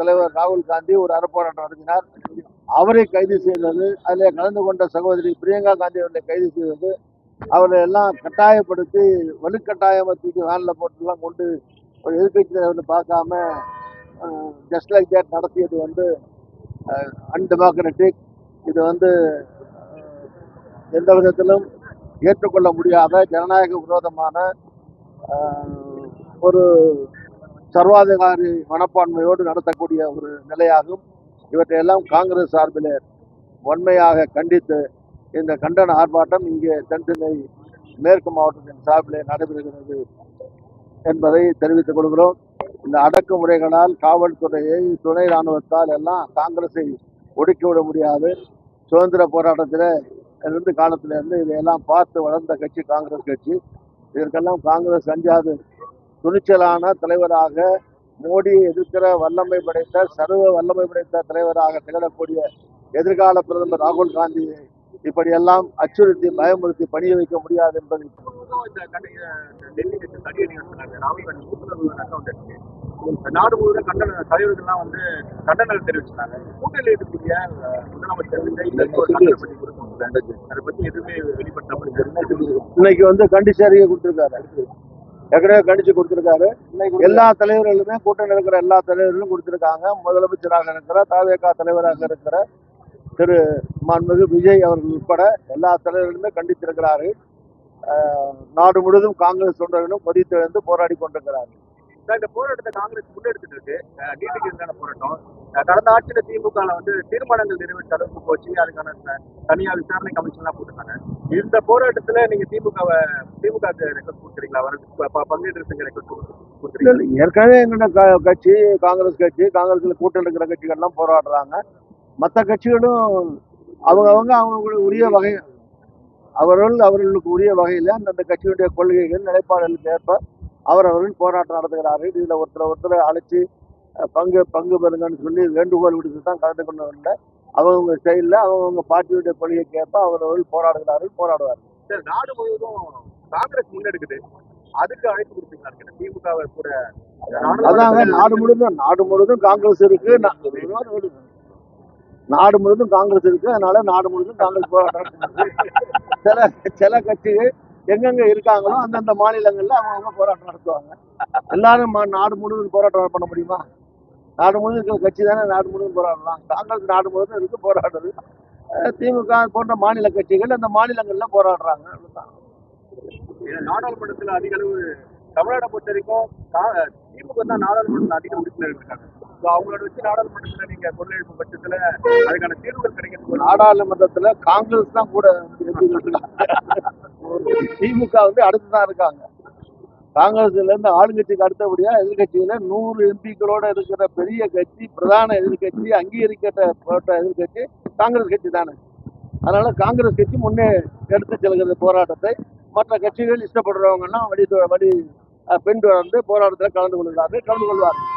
தலைவர் ராகுல் காந்தி ஒரு அறப்போராட்டம் நடத்தினார். அவரை கைது செய்தது, அதில் கலந்து கொண்ட சகோதரி பிரியங்கா காந்தி அவர்களை கைது செய்தது, அவரை எல்லாம் கட்டாயப்படுத்தி வலுக்கட்டாயமத்துக்கு வேனில் போட்டுலாம் கொண்டு ஒரு எதிர்கட்சியை வந்து பார்க்காம ஜஸ்ட் லைக் தேட் நடத்தியது வந்து அன்டெமோக்ராட்டிக். இது வந்து எந்த விதத்திலும் ஏற்றுக்கொள்ள முடியாத ஜனநாயக விரோதமான ஒரு சர்வாதிகாரி மனப்பான்மையோடு நடத்தக்கூடிய ஒரு நிலையாகும். இவற்றையெல்லாம் காங்கிரஸ் சார்பில் வன்மையாக கண்டித்து இந்த கண்டன ஆர்ப்பாட்டம் இங்கே தென்சென்னை மேற்கு மாவட்டத்தின் சார்பில் நடைபெறுகிறது என்பதை தெரிவித்துக் கொள்கிறோம். இந்த அடக்குமுறைகளால் காவல்துறையை, துணை இராணுவத்தால் எல்லாம் காங்கிரஸை ஒடுக்கிவிட முடியாது. சுதந்திர போராட்டத்தில் இருந்து காலத்திலிருந்து இதையெல்லாம் பார்த்து வளர்ந்த கட்சி காங்கிரஸ் கட்சி. இதற்கெல்லாம் காங்கிரஸ் அஞ்சாது துணிச்சலான தலைவராக, மோடியை எதிர்க்கிற வல்லமை படைத்த, சர்வ வல்லமை படைத்த தலைவராக திகழக்கூடிய எதிர்கால பிரதமர் ராகுல் காந்தியை இப்படியெல்லாம் அச்சுறுத்தி பயமுறுத்தி பணிய வைக்க முடியாது என்பதை நாடு முழுவதும் கண்டன தலைவர்கள்லாம் வந்து கண்டனம் தெரிவிச்சிருக்காங்க. கூட்டணியில் இருக்கக்கூடிய முதலமைச்சர் அதை பத்தி எதுவுமே வெளிப்படுத்த இன்னைக்கு வந்து கண்டிச்சு அறிக்கை கொடுத்திருக்காரு. ஏற்கனவே கண்டிச்சு கொடுத்திருக்காரு. எல்லா தலைவர்களுமே, கூட்டணி இருக்கிற எல்லா தலைவர்களும் கொடுத்திருக்காங்க. முதலமைச்சராக இருக்கிற, தவேகா தலைவராக இருக்கிற திரு மாண்புமிகு விஜய் அவர்கள் உட்பட எல்லா தலைவர்களுமே கண்டித்திருக்கிறார்கள். நாடு முழுவதும் காங்கிரஸ் தொண்டர்களும் கொதித்தெழுந்து போராடி கொண்டிருக்கிறார்கள். இந்த போராட்டத்தை காங்கிரஸ் முன்னெடுத்துட்டு இருக்கு. நீதிக்கு எதிரான போராட்டம். கடந்த ஆட்சியில திமுக வந்து தீர்மானங்கள் நிறைவேற்ற அளவுக்கு போச்சு. அதுக்கான தனியார் விசாரணை கமிஷன் எல்லாம் போட்டுருக்காங்க. இந்த போராட்டத்துல நீங்க திமுக ரெக்வஸ்ட் கொடுக்குறீங்களா? பங்கேற்கிறதுக்கு ரெக்வஸ்ட் கொடுக்குறீங்களா? ஏற்கனவே எங்களோட கட்சி காங்கிரஸ் கட்சி, காங்கிரஸ்ல கூட்டணி இருக்கிற கட்சிகள் எல்லாம் போராடுறாங்க. மற்ற கட்சிகளும் அவங்களுக்கு உரிய வகை, அவர்களுக்கு உரிய வகையில் அந்தந்த கட்சியுடைய கொள்கைகள், நிலைப்பாடுகளுக்கு ஏற்ப அவர்கள் போராட்டம் நடத்துகிறார்கள். இதில் ஒருத்தரை அழைச்சி பங்கு பெறுங்கன்னு சொல்லி வேண்டுகோள் விடுத்து தான் கலந்து கொண்டதில்லை. அவங்க ஸ்டைலில் அவங்க பார்ட்டியுடைய கொள்கைக்கு ஏற்ப அவர்கள் போராடுவார்கள். சார், நாடு முழுவதும் காங்கிரஸ் முன்னெடுக்குது, அதுக்கு அழைப்பு கொடுத்தீங்களா? திமுக கூட அதாங்க, நாடு முழுவதும் காங்கிரஸ் இருக்கு. நாடு முழுவதும் காங்கிரஸ் இருக்கு. அதனால நாடு முழுவதும் காங்கிரஸ் போராட்டம். சில கட்சிகள் எங்கெங்க இருக்காங்களோ அந்தந்த மாநிலங்கள்ல அவங்க போராட்டம் நடத்துவாங்க. எல்லாரும் நாடு முழுவதும் போராட்டம் பண்ண முடியுமா? நாடு முழுவதும் இருக்கிற கட்சி தானே நாடு முழுவதும் போராடலாம். காங்கிரஸ் நாடு முழுவதும் இருக்கு, போராடுறது. திமுக போன்ற மாநில கட்சிகள் அந்த மாநிலங்கள்ல போராடுறாங்க. நாடாளுமன்றத்தில் அதிக அளவு தமிழ்நாட்டை பொறுத்த வரைக்கும் திமுக தான் நாடாளுமன்றத்தில் அதிக உறுப்பினர் இருக்காங்க. அவங்களோட வச்சு நாடாளுமன்றத்துல நீங்க குரல் எழுப்பும் பட்சத்துல அதுக்கான தீர்வுகள் கிடைக்கிறது. நாடாளுமன்றத்துல காங்கிரஸ் தான் கூட, திமுக வந்து அடுத்துதான் இருக்காங்க. காங்கிரஸ்ல இருந்து ஆளுங்கட்சிக்கு அடுத்தபடியா எதிர்கட்சியில 100 எம்பிக்களோட இருக்கிற பெரிய கட்சி, பிரதான எதிர்கட்சி, அங்கீகரிக்கப்பட்ட எதிர்கட்சி காங்கிரஸ் கட்சி தானே. அதனால காங்கிரஸ் கட்சி முன்னே எடுத்து செல்கிற போராட்டத்தை மற்ற கட்சிகள் இஷ்டப்படுறவங்க எல்லாம் பின்தொடர்ந்து போராட்டத்தில் கலந்து கொள்வார்கள்.